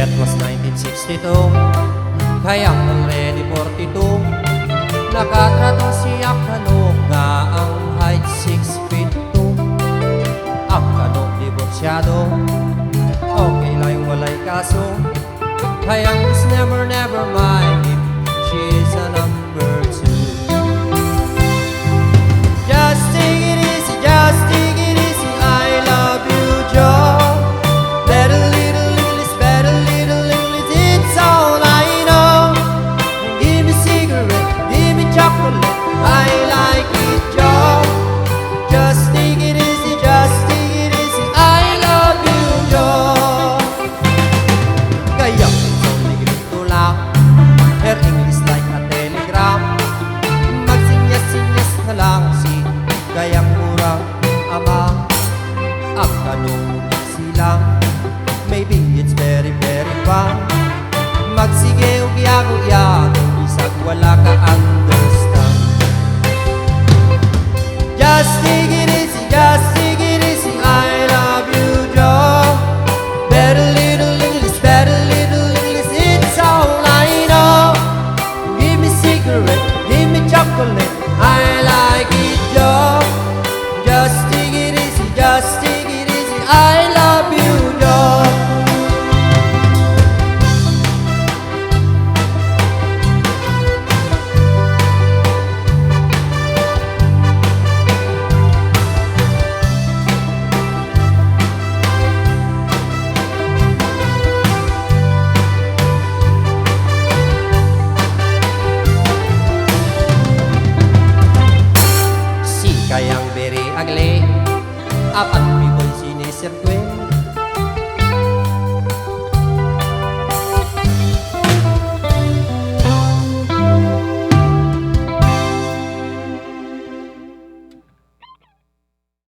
That was 1962. Kayang already 42. Nakatratong siya kanok nga ang height 6 feet 2. Ang kanok diborsyado, okay lang walay kaso. Kayang is never mind if she is a number 2. Just take it easy, just take it easy, I love you, Joe. Better little is better little is, it's all I know. Give me cigarette, give me chocolate, I like it, Joe. Just take it easy, just take it easy, I love you, Joe. Kaya only ganito lang, her English like a telegram. Magsinyas-sinyas na lang si gayang murang ama. Ang tanong silang, maybe it's very fun. Magsige o giyago-yago, isag wala ka understand. Just take it easy, just take it easy, I love you, Joe. Better little English, it's all I know. Give me cigarette, give me chocolate, I like it, Joe. Just take it easy, just take it easy, I love you, Joe. Si kayang very ugly, apat people sinisirkwe.